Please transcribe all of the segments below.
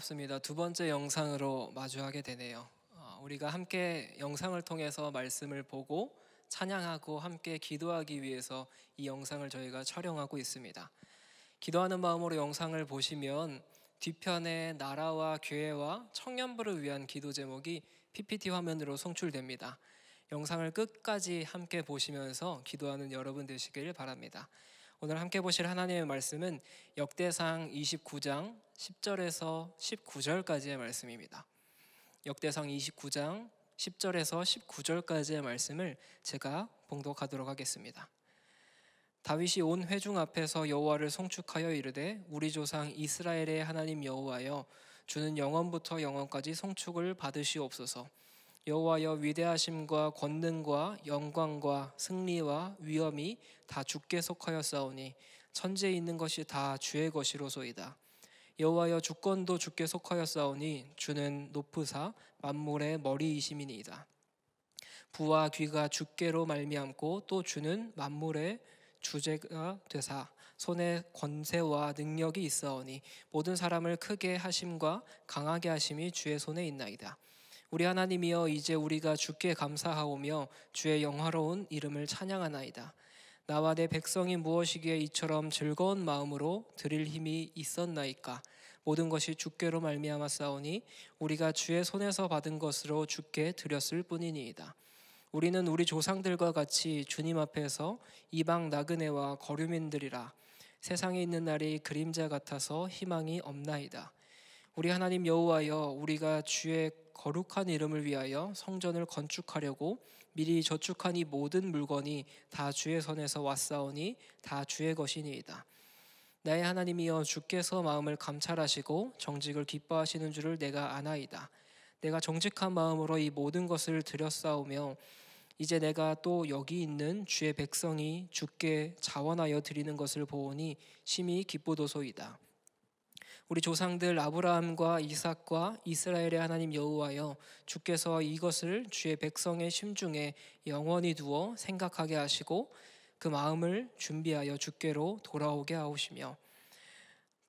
반갑습니다. 두 번째 영상으로 마주하게 되네요. 우리가 함께 영상을 통해서 말씀을 보고 찬양하고 함께 기도하기 위해서 이 영상을 저희가 촬영하고 있습니다. 기도하는 마음으로 영상을 보시면 뒤편에 나라와 교회와 청년부를 위한 기도 제목이 PPT 화면으로 송출됩니다. 영상을 끝까지 함께 보시면서 기도하는 여러분 되시길 바랍니다. 오늘 함께 보실 하나님의 말씀은 역대상 29장 10절에서 19절까지의 말씀입니다. 역대상 29장 10절에서 19절까지의 말씀을 제가 봉독하도록 하겠습니다. 다윗이 온 회중 앞에서 여호와를 송축하여 이르되 우리 조상 이스라엘의 하나님 여호와여, 주는 영원부터 영원까지 송축을 받으시옵소서. 여호와여, 위대하심과 권능과 영광과 승리와 위엄이 다 주께 속하였사오니 천지에 있는 것이 다 주의 것이로소이다. 여호와여, 주권도 주께 속하였사오니 주는 높으사 만물의 머리이심이니이다. 부와 귀가 주께로 말미암고 또 주는 만물의 주제가 되사 손에 권세와 능력이 있사오니 모든 사람을 크게 하심과 강하게 하심이 주의 손에 있나이다. 우리 하나님이여, 이제 우리가 주께 감사하오며 주의 영화로운 이름을 찬양하나이다. 나와 내 백성이 무엇이기에 이처럼 즐거운 마음으로 드릴 힘이 있었나이까. 모든 것이 주께로 말미암았사오니 우리가 주의 손에서 받은 것으로 주께 드렸을 뿐이니이다. 우리는 우리 조상들과 같이 주님 앞에서 이방 나그네와 거류민들이라. 세상에 있는 날이 그림자 같아서 희망이 없나이다. 우리 하나님 여호와여, 우리가 주의 거룩한 이름을 위하여 성전을 건축하려고 미리 저축한 이 모든 물건이 다 주의 손에서 왔사오니 다 주의 것이니이다. 나의 하나님이여, 주께서 마음을 감찰하시고 정직을 기뻐하시는 줄을 내가 아나이다. 내가 정직한 마음으로 이 모든 것을 드렸사오며 이제 내가 또 여기 있는 주의 백성이 주께 자원하여 드리는 것을 보오니 심히 기쁘도소이다. 우리 조상들 아브라함과 이삭과 이스라엘의 하나님 여호와여, 주께서 이것을 주의 백성의 심중에 영원히 두어 생각하게 하시고 그 마음을 준비하여 주께로 돌아오게 하오시며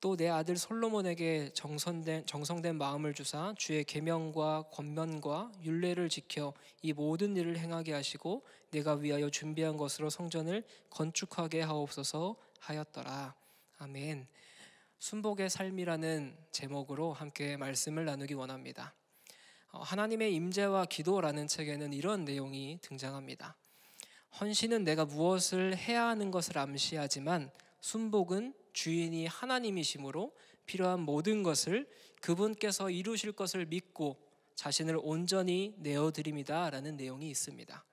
또 내 아들 솔로몬에게 정성된 마음을 주사 주의 계명과 권면과 율례를 지켜 이 모든 일을 행하게 하시고 내가 위하여 준비한 것으로 성전을 건축하게 하옵소서 하였더라. 아멘. 순복의 삶이라는 제목으로 함께 말씀을 나누기 원합니다. 하나님의 임재와 기도라는 책에는 이런 내용이 등장합니다. 헌신은 내가 무엇을 해야 하는 것을 암시하지만 순복은 주인이 하나님이시므로 필요한 모든 것을 그분께서 이루실 것을 믿고 자신을 온전히 내어드립니다 라는 내용이 있습니다.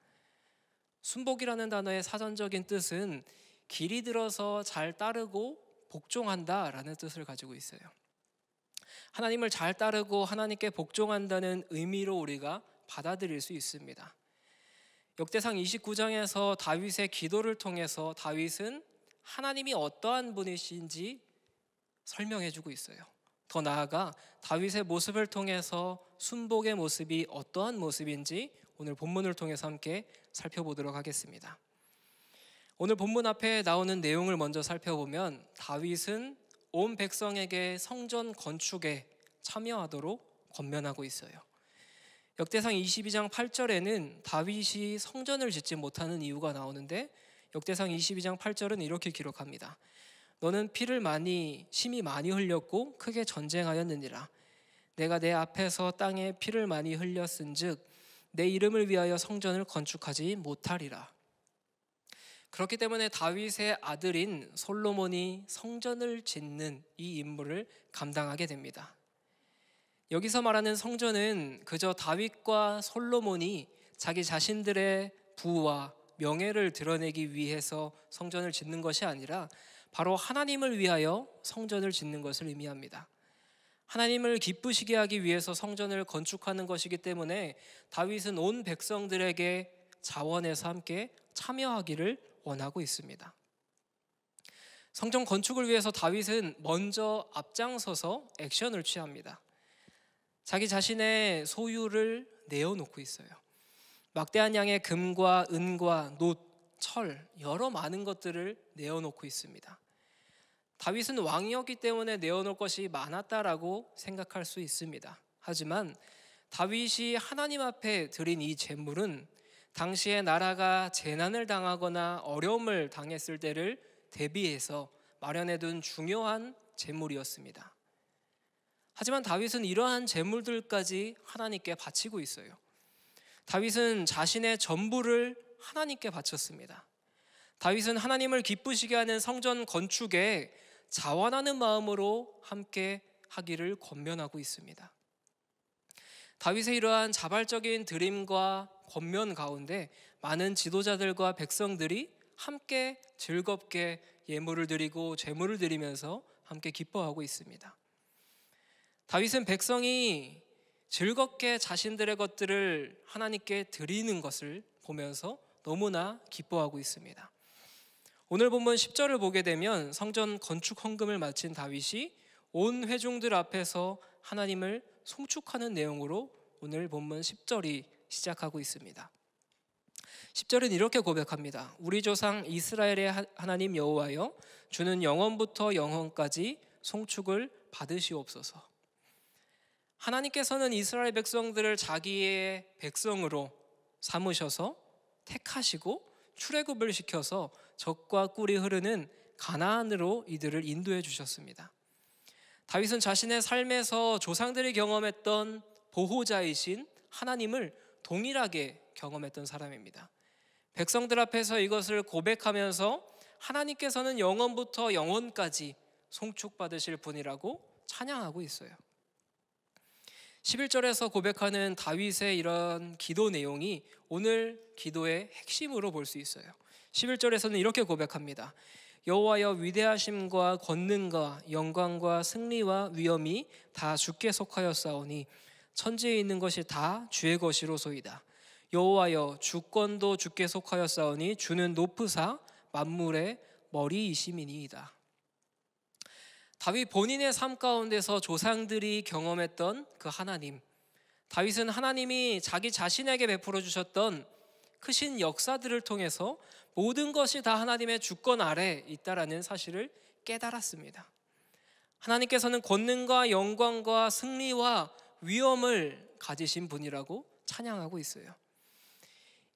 순복이라는 단어의 사전적인 뜻은 길이 들어서 잘 따르고 복종한다 라는 뜻을 가지고 있어요. 하나님을 잘 따르고 하나님께 복종한다는 의미로 우리가 받아들일 수 있습니다. 역대상 29장에서 다윗의 기도를 통해서 다윗은 하나님이 어떠한 분이신지 설명해주고 있어요. 더 나아가 다윗의 모습을 통해서 순복의 모습이 어떠한 모습인지 오늘 본문을 통해서 함께 살펴보도록 하겠습니다. 오늘 본문 앞에 나오는 내용을 먼저 살펴보면 다윗은 온 백성에게 성전 건축에 참여하도록 권면하고 있어요. 역대상 22장 8절에는 다윗이 성전을 짓지 못하는 이유가 나오는데 역대상 22장 8절은 이렇게 기록합니다. 너는 피를 심히 많이 흘렸고 크게 전쟁하였느니라. 내가 내 앞에서 땅에 피를 많이 흘렸은즉 내 이름을 위하여 성전을 건축하지 못하리라. 그렇기 때문에 다윗의 아들인 솔로몬이 성전을 짓는 이 임무를 감당하게 됩니다. 여기서 말하는 성전은 그저 다윗과 솔로몬이 자기 자신들의 부와 명예를 드러내기 위해서 성전을 짓는 것이 아니라 바로 하나님을 위하여 성전을 짓는 것을 의미합니다. 하나님을 기쁘시게 하기 위해서 성전을 건축하는 것이기 때문에 다윗은 온 백성들에게 자원해서 함께 참여하기를 원하고 있습니다. 성전 건축을 위해서 다윗은 먼저 앞장서서 액션을 취합니다. 자기 자신의 소유를 내어놓고 있어요. 막대한 양의 금과 은과 놋, 철, 여러 많은 것들을 내어놓고 있습니다. 다윗은 왕이었기 때문에 내어놓을 것이 많았다라고 생각할 수 있습니다. 하지만 다윗이 하나님 앞에 드린 이 제물은 당시에 나라가 재난을 당하거나 어려움을 당했을 때를 대비해서 마련해둔 중요한 제물이었습니다. 하지만 다윗은 이러한 제물들까지 하나님께 바치고 있어요. 다윗은 자신의 전부를 하나님께 바쳤습니다. 다윗은 하나님을 기쁘시게 하는 성전 건축에 자원하는 마음으로 함께 하기를 권면하고 있습니다. 다윗의 이러한 자발적인 드림과 권면 가운데 많은 지도자들과 백성들이 함께 즐겁게 예물을 드리고 제물을 드리면서 함께 기뻐하고 있습니다. 다윗은 백성이 즐겁게 자신들의 것들을 하나님께 드리는 것을 보면서 너무나 기뻐하고 있습니다. 오늘 본문 10절을 보게 되면 성전 건축 헌금을 마친 다윗이 온 회중들 앞에서 하나님을 송축하는 내용으로 오늘 본문 10절이 시작하고 있습니다. 10절은 이렇게 고백합니다. 우리 조상 이스라엘의 하나님 여호와여, 주는 영원부터 영원까지 송축을 받으시옵소서. 하나님께서는 이스라엘 백성들을 자기의 백성으로 삼으셔서 택하시고 출애굽을 시켜서 젖과 꿀이 흐르는 가나안으로 이들을 인도해 주셨습니다. 다윗은 자신의 삶에서 조상들이 경험했던 보호자이신 하나님을 동일하게 경험했던 사람입니다. 백성들 앞에서 이것을 고백하면서 하나님께서는 영원부터 영원까지 송축받으실 분이라고 찬양하고 있어요. 11절에서 고백하는 다윗의 이런 기도 내용이 오늘 기도의 핵심으로 볼 수 있어요. 11절에서는 이렇게 고백합니다. 여호와여, 위대하심과 권능과 영광과 승리와 위엄이 다 주께 속하였사오니 천지에 있는 것이 다 주의 것이로소이다. 여호와여, 주권도 주께 속하였사오니 주는 높으사 만물의 머리이심이니이다. 다윗 본인의 삶 가운데서 조상들이 경험했던 그 하나님, 다윗은 하나님이 자기 자신에게 베풀어 주셨던 크신 역사들을 통해서 모든 것이 다 하나님의 주권 아래 있다라는 사실을 깨달았습니다. 하나님께서는 권능과 영광과 승리와 위엄을 가지신 분이라고 찬양하고 있어요.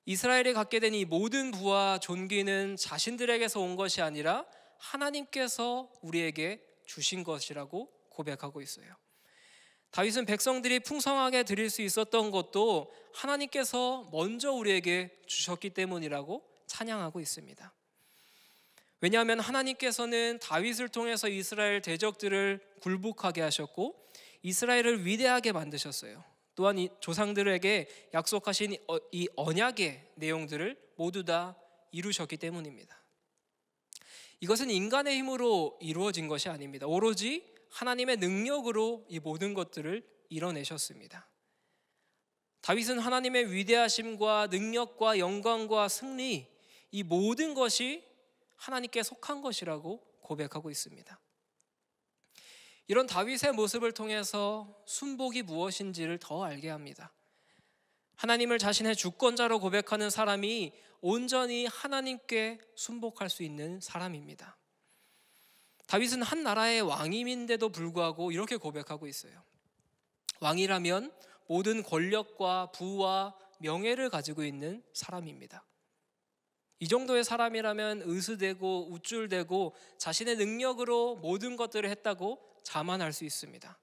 이스라엘이 갖게 된 이 모든 부와 존귀는 자신들에게서 온 것이 아니라 하나님께서 우리에게 주신 것이라고 고백하고 있어요. 다윗은 백성들이 풍성하게 드릴 수 있었던 것도 하나님께서 먼저 우리에게 주셨기 때문이라고 찬양하고 있습니다. 왜냐하면 하나님께서는 다윗을 통해서 이스라엘 대적들을 굴복하게 하셨고 이스라엘을 위대하게 만드셨어요. 또한 이 조상들에게 약속하신 이 언약의 내용들을 모두 다 이루셨기 때문입니다. 이것은 인간의 힘으로 이루어진 것이 아닙니다. 오로지 하나님의 능력으로 이 모든 것들을 이뤄내셨습니다. 다윗은 하나님의 위대하심과 능력과 영광과 승리, 이 모든 것이 하나님께 속한 것이라고 고백하고 있습니다. 이런 다윗의 모습을 통해서 순복이 무엇인지를 더 알게 합니다. 하나님을 자신의 주권자로 고백하는 사람이 온전히 하나님께 순복할 수 있는 사람입니다. 다윗은 한 나라의 왕임인데도 불구하고 이렇게 고백하고 있어요. 왕이라면 모든 권력과 부와 명예를 가지고 있는 사람입니다. 이 정도의 사람이라면 의수되고 우쭐대고 자신의 능력으로 모든 것들을 했다고 자만할 수 있습니다.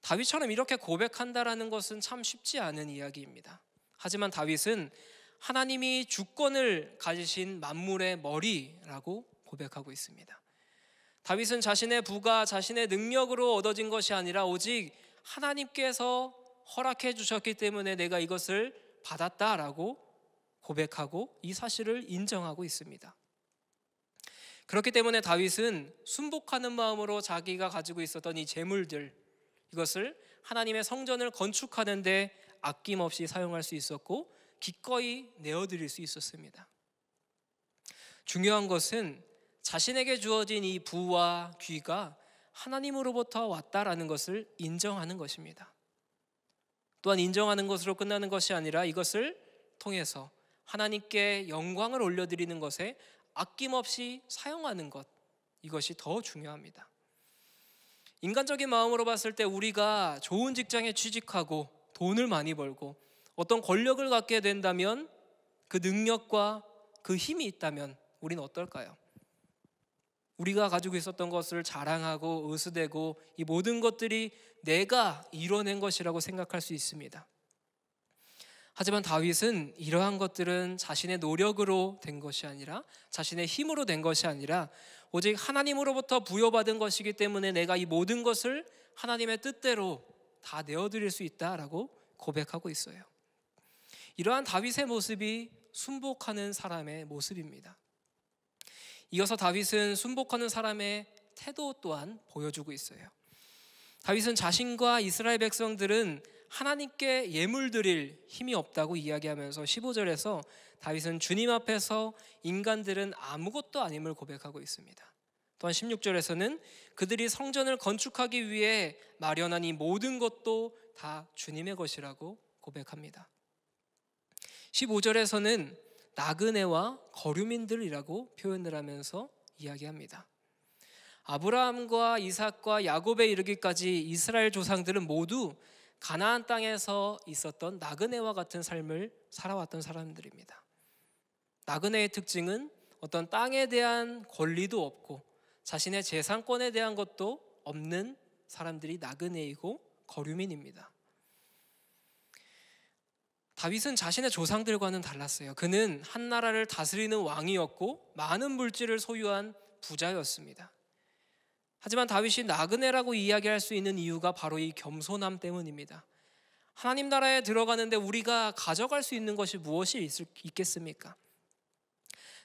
다윗처럼 이렇게 고백한다라는 것은 참 쉽지 않은 이야기입니다. 하지만 다윗은 하나님이 주권을 가지신 만물의 머리라고 고백하고 있습니다. 다윗은 자신의 부가 자신의 능력으로 얻어진 것이 아니라 오직 하나님께서 허락해 주셨기 때문에 내가 이것을 받았다라고 고백하고 이 사실을 인정하고 있습니다. 그렇기 때문에 다윗은 순복하는 마음으로 자기가 가지고 있었던 이 재물들, 이것을 하나님의 성전을 건축하는 데 아낌없이 사용할 수 있었고 기꺼이 내어드릴 수 있었습니다. 중요한 것은 자신에게 주어진 이 부와 귀가 하나님으로부터 왔다라는 것을 인정하는 것입니다. 또한 인정하는 것으로 끝나는 것이 아니라 이것을 통해서 하나님께 영광을 올려드리는 것에 아낌없이 사용하는 것, 이것이 더 중요합니다. 인간적인 마음으로 봤을 때 우리가 좋은 직장에 취직하고 돈을 많이 벌고 어떤 권력을 갖게 된다면, 그 능력과 그 힘이 있다면 우리는 어떨까요? 우리가 가지고 있었던 것을 자랑하고 으스대고 이 모든 것들이 내가 이뤄낸 것이라고 생각할 수 있습니다. 하지만 다윗은 이러한 것들은 자신의 노력으로 된 것이 아니라, 자신의 힘으로 된 것이 아니라 오직 하나님으로부터 부여받은 것이기 때문에 내가 이 모든 것을 하나님의 뜻대로 다 내어드릴 수 있다라고 고백하고 있어요. 이러한 다윗의 모습이 순복하는 사람의 모습입니다. 이어서 다윗은 순복하는 사람의 태도 또한 보여주고 있어요. 다윗은 자신과 이스라엘 백성들은 하나님께 예물 드릴 힘이 없다고 이야기하면서 15절에서 다윗은 주님 앞에서 인간들은 아무것도 아님을 고백하고 있습니다. 또한 16절에서는 그들이 성전을 건축하기 위해 마련한 이 모든 것도 다 주님의 것이라고 고백합니다. 15절에서는 나그네와 거류민들이라고 표현을 하면서 이야기합니다. 아브라함과 이삭과 야곱에 이르기까지 이스라엘 조상들은 모두 가나안 땅에서 있었던 나그네와 같은 삶을 살아왔던 사람들입니다. 나그네의 특징은 어떤 땅에 대한 권리도 없고 자신의 재산권에 대한 것도 없는 사람들이 나그네이고 거류민입니다. 다윗은 자신의 조상들과는 달랐어요. 그는 한 나라를 다스리는 왕이었고 많은 물질을 소유한 부자였습니다. 하지만 다윗이 나그네라고 이야기할 수 있는 이유가 바로 이 겸손함 때문입니다. 하나님 나라에 들어가는데 우리가 가져갈 수 있는 것이 무엇이 있겠습니까?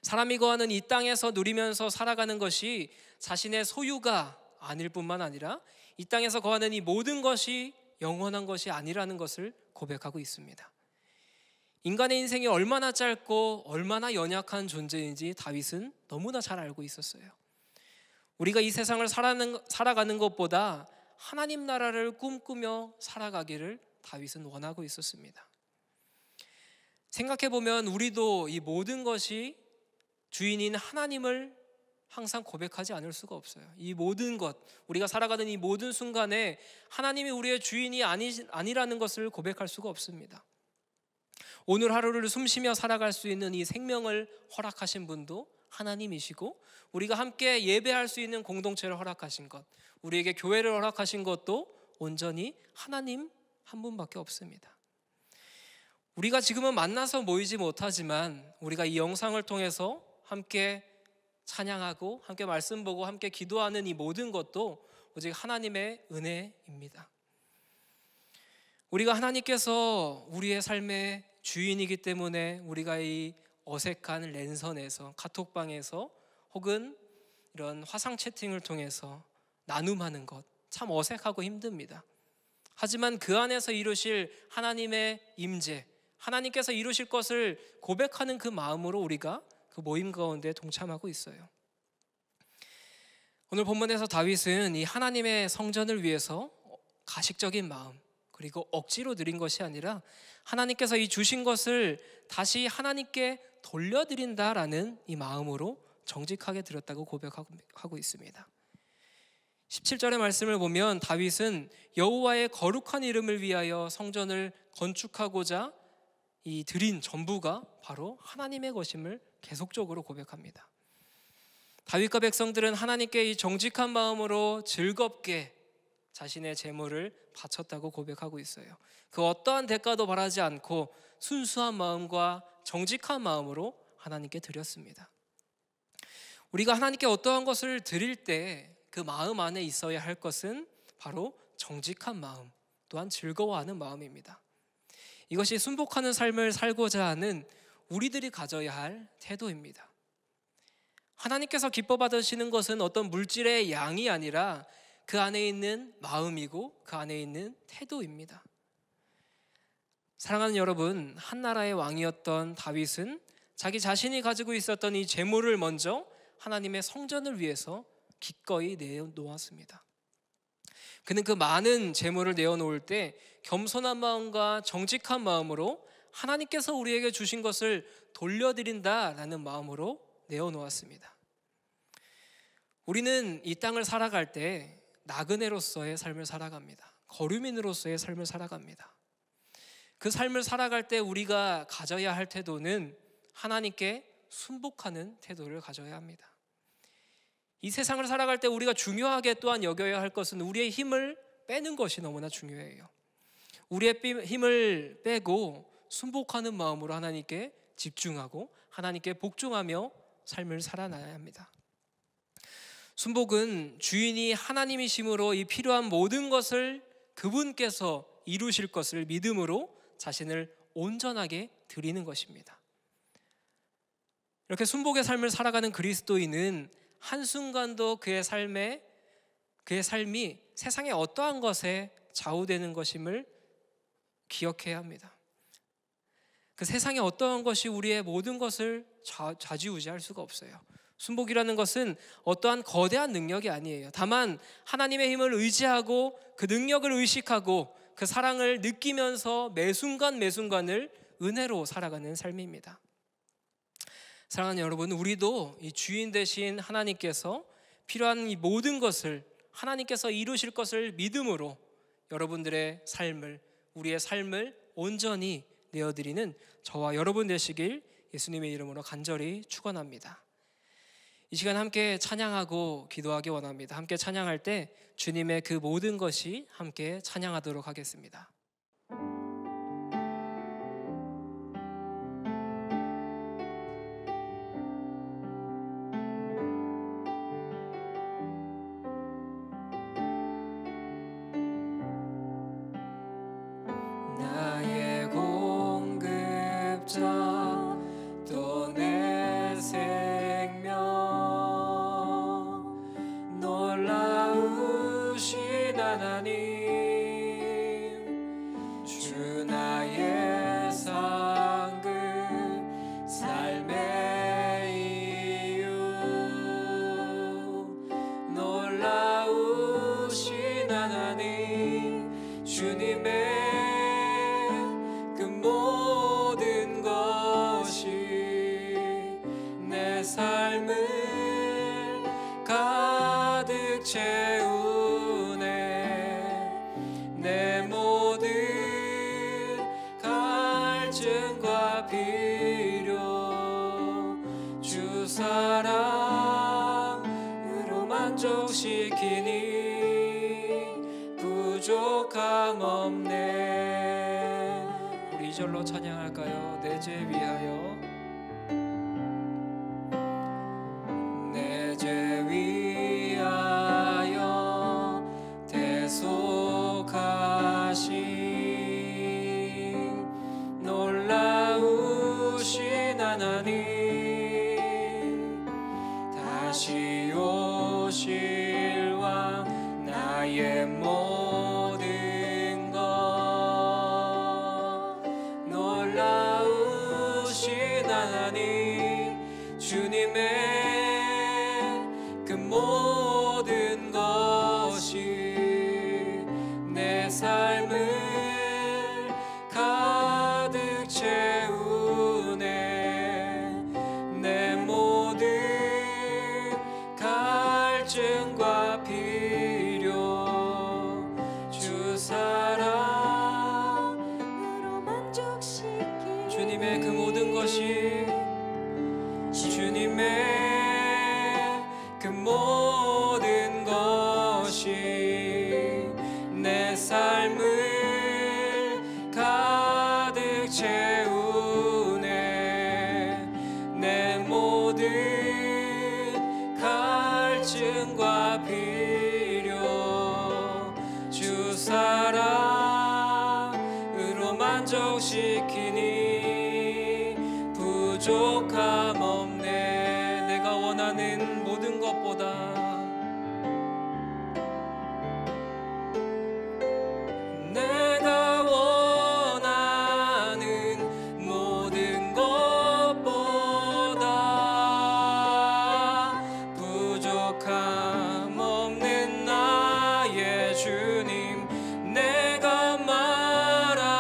사람이 거하는 이 땅에서 누리면서 살아가는 것이 자신의 소유가 아닐 뿐만 아니라 이 땅에서 거하는 이 모든 것이 영원한 것이 아니라는 것을 고백하고 있습니다. 인간의 인생이 얼마나 짧고 얼마나 연약한 존재인지 다윗은 너무나 잘 알고 있었어요. 우리가 이 세상을 살아가는 것보다 하나님 나라를 꿈꾸며 살아가기를 다윗은 원하고 있었습니다. 생각해보면 우리도 이 모든 것이 주인인 하나님을 항상 고백하지 않을 수가 없어요. 이 모든 것, 우리가 살아가는 이 모든 순간에 하나님이 우리의 주인이 아니라는 것을 고백할 수가 없습니다. 오늘 하루를 숨쉬며 살아갈 수 있는 이 생명을 허락하신 분도 하나님이시고, 우리가 함께 예배할 수 있는 공동체를 허락하신 것, 우리에게 교회를 허락하신 것도 온전히 하나님 한 분밖에 없습니다. 우리가 지금은 만나서 모이지 못하지만 우리가 이 영상을 통해서 함께 찬양하고 함께 말씀 보고 함께 기도하는 이 모든 것도 오직 하나님의 은혜입니다. 우리가 하나님께서 우리의 삶의 주인이기 때문에 우리가 이 어색한 랜선에서, 카톡방에서 혹은 이런 화상 채팅을 통해서 나눔하는 것 참 어색하고 힘듭니다. 하지만 그 안에서 이루실 하나님의 임재, 하나님께서 이루실 것을 고백하는 그 마음으로 우리가 그 모임 가운데 동참하고 있어요. 오늘 본문에서 다윗은 이 하나님의 성전을 위해서 가식적인 마음, 그리고 억지로 드린 것이 아니라 하나님께서 이 주신 것을 다시 하나님께 돌려드린다라는 이 마음으로 정직하게 드렸다고 고백하고 있습니다. 17절의 말씀을 보면 다윗은 여호와의 거룩한 이름을 위하여 성전을 건축하고자 이 드린 전부가 바로 하나님의 것임을 계속적으로 고백합니다. 다윗과 백성들은 하나님께 이 정직한 마음으로 즐겁게 자신의 재물을 바쳤다고 고백하고 있어요. 그 어떠한 대가도 바라지 않고 순수한 마음과 정직한 마음으로 하나님께 드렸습니다. 우리가 하나님께 어떠한 것을 드릴 때 그 마음 안에 있어야 할 것은 바로 정직한 마음, 또한 즐거워하는 마음입니다. 이것이 순복하는 삶을 살고자 하는 우리들이 가져야 할 태도입니다. 하나님께서 기뻐 받으시는 것은 어떤 물질의 양이 아니라 그 안에 있는 마음이고 그 안에 있는 태도입니다. 사랑하는 여러분, 한 나라의 왕이었던 다윗은 자기 자신이 가지고 있었던 이 재물을 먼저 하나님의 성전을 위해서 기꺼이 내어놓았습니다. 그는 그 많은 재물을 내어놓을 때 겸손한 마음과 정직한 마음으로 하나님께서 우리에게 주신 것을 돌려드린다라는 마음으로 내어놓았습니다. 우리는 이 땅을 살아갈 때 나그네로서의 삶을 살아갑니다. 거류민으로서의 삶을 살아갑니다. 그 삶을 살아갈 때 우리가 가져야 할 태도는 하나님께 순복하는 태도를 가져야 합니다. 이 세상을 살아갈 때 우리가 중요하게 또한 여겨야 할 것은 우리의 힘을 빼는 것이 너무나 중요해요. 우리의 힘을 빼고 순복하는 마음으로 하나님께 집중하고 하나님께 복종하며 삶을 살아나야 합니다. 순복은 주인이 하나님이심으로 이 필요한 모든 것을 그분께서 이루실 것을 믿음으로 자신을 온전하게 드리는 것입니다. 이렇게 순복의 삶을 살아가는 그리스도인은 한순간도 그의 삶이 세상의 어떠한 것에 좌우되는 것임을 기억해야 합니다. 그 세상의 어떠한 것이 우리의 모든 것을 좌지우지할 수가 없어요. 순복이라는 것은 어떠한 거대한 능력이 아니에요. 다만 하나님의 힘을 의지하고 그 능력을 의식하고 그 사랑을 느끼면서 매 순간 매 순간을 은혜로 살아가는 삶입니다. 사랑하는 여러분, 우리도 이 주인 되신 하나님께서 필요한 이 모든 것을 하나님께서 이루실 것을 믿음으로 여러분들의 삶을, 우리의 삶을 온전히 내어드리는 저와 여러분 되시길 예수님의 이름으로 간절히 축원합니다. 이 시간 함께 찬양하고 기도하기 원합니다. 함께 찬양할 때 주님의 그 모든 것이 함께 찬양하도록 하겠습니다. 나의 공급자 또 내 생명 놀라우신 하나님 주 나의 상급 삶의 이유 놀라우신 하나님 주님의 그 모든 것이 내 삶을 가득 채우네 내 모든 갈증과 필요 주 사랑으로 만족시키니 부족함 없네. 우리 2절로 찬양할까요? 내 죄 위하여 내 죄 위하여 대속하신 놀라우신 하나님 다시 오실 왕 나의 모든 것 놀라우신 하나님 주님의 그 모든 것이 내 삶을 가득 채우네 내 모든 갈증과 필요 주 사랑으로 만족시키 주님의 그 모든 것이 주님의 그 모든 것이 내 삶을 가득 채우네 내 모든 갈증과 필요 주 사랑으로 만족시키니 부족함 없네. 내가 원하는 모든 것보다 내가 원하는 모든 것보다 부족함 없는 나의 주님 내가 말하고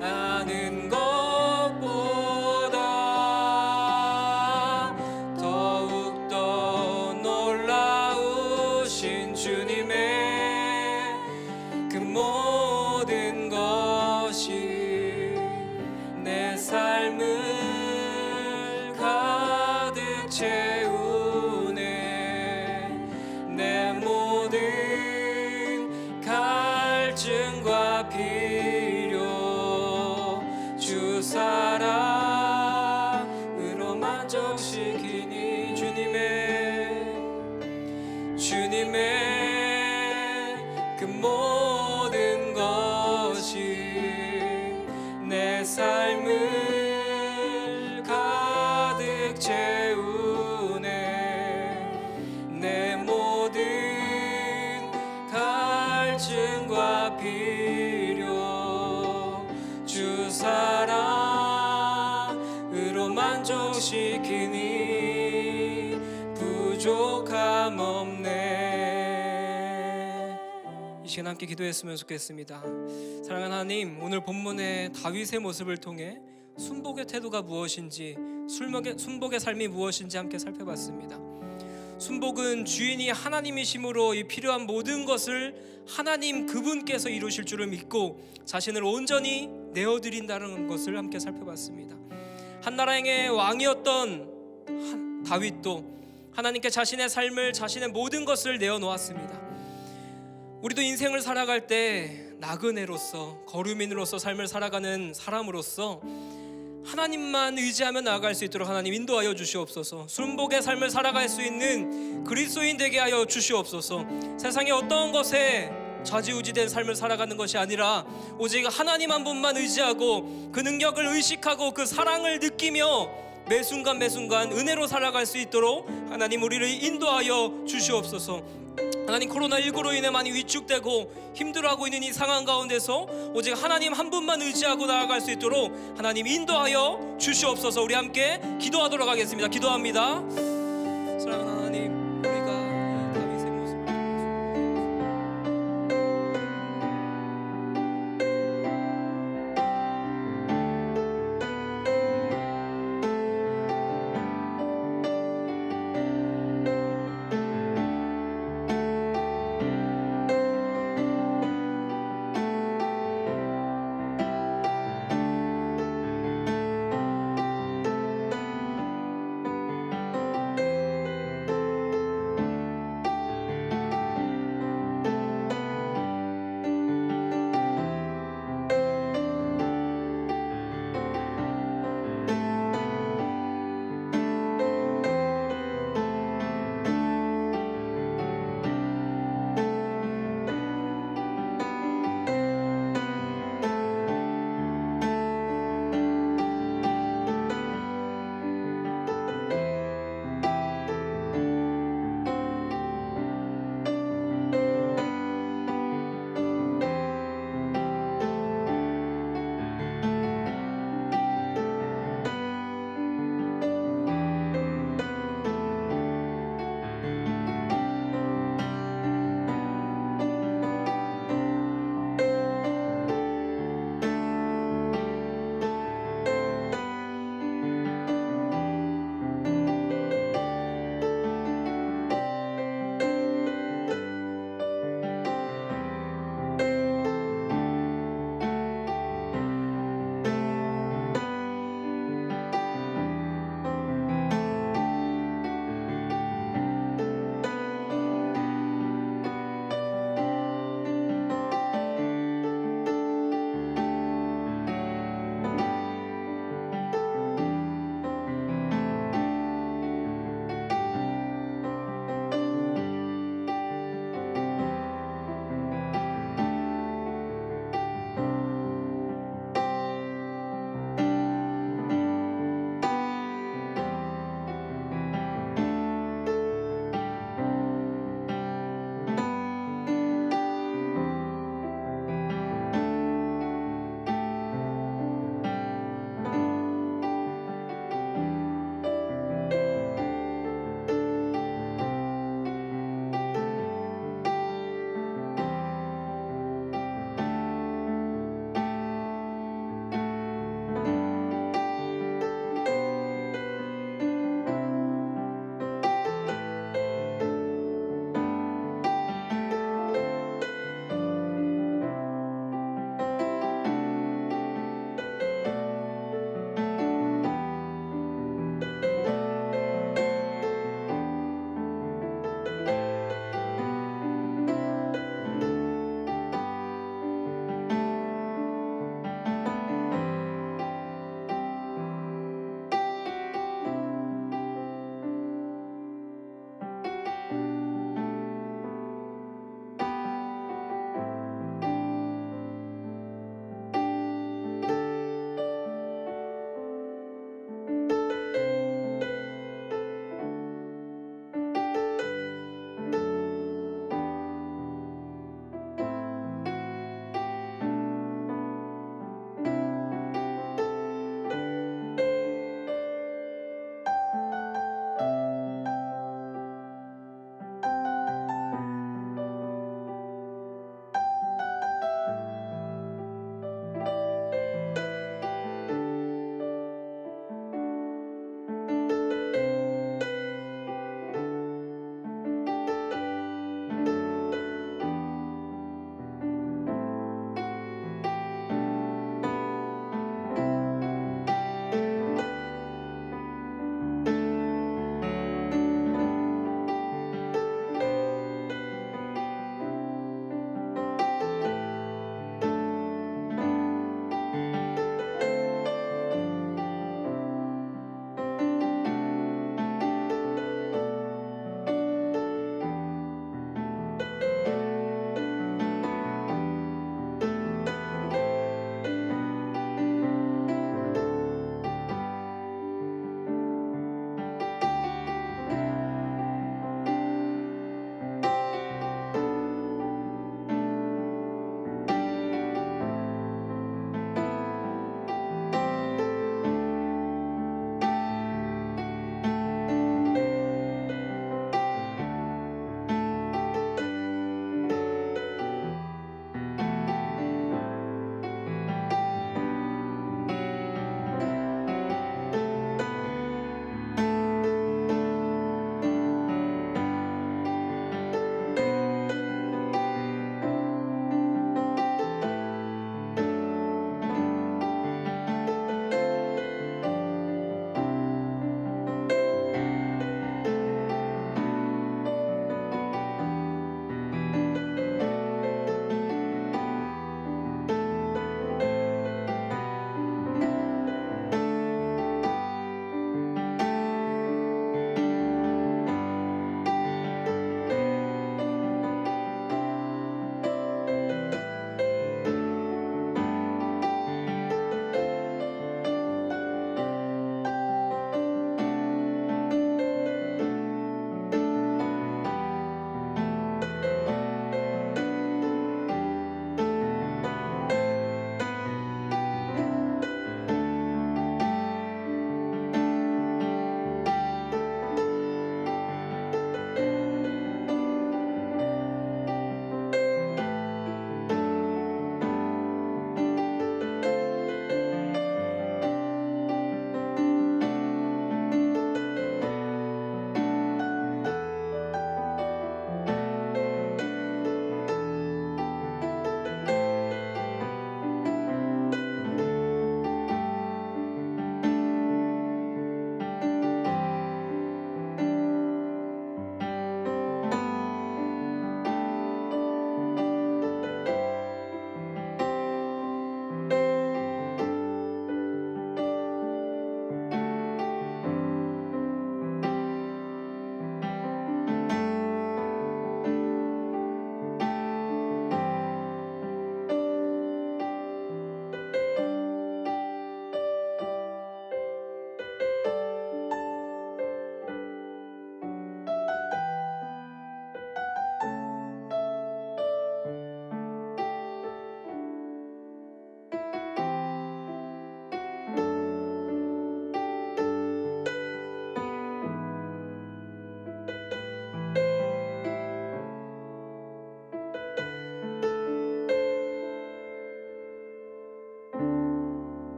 아는 것보다 더욱더 삶을 가득 채우네. 내 모든 갈증과 필요 주 사랑으로 만족시키니. 주님의 그 모든 것이 내 삶을 가득 채우네. 내 모든 갈증과 필요 주 사랑으로 만족시키니 부족함 없네. 이 시간 함께 기도했으면 좋겠습니다. 사랑하는 하나님, 오늘 본문의 다윗의 모습을 통해 순복의 태도가 무엇인지, 순복의 삶이 무엇인지 함께 살펴봤습니다. 순복은 주인이 하나님이심으로 이 필요한 모든 것을 하나님 그분께서 이루실 줄을 믿고 자신을 온전히 내어드린다는 것을 함께 살펴봤습니다. 한나라의 왕이었던 다윗도 하나님께 자신의 삶을, 자신의 모든 것을 내어놓았습니다. 우리도 인생을 살아갈 때 나그네로서, 거류민으로서 삶을 살아가는 사람으로서 하나님만 의지하며 나아갈 수 있도록 하나님 인도하여 주시옵소서. 순복의 삶을 살아갈 수 있는 그리스도인 되게 하여 주시옵소서. 세상의 어떤 것에 좌지우지된 삶을 살아가는 것이 아니라 오직 하나님 한 분만 의지하고 그 능력을 의식하고 그 사랑을 느끼며 매 순간 은혜로 살아갈 수 있도록 하나님 우리를 인도하여 주시옵소서. 하나님, 코로나19로 인해 많이 위축되고 힘들어하고 있는 이 상황 가운데서 오직 하나님 한 분만 의지하고 나아갈 수 있도록 하나님 인도하여 주시옵소서. 우리 함께 기도하도록 하겠습니다. 기도합니다.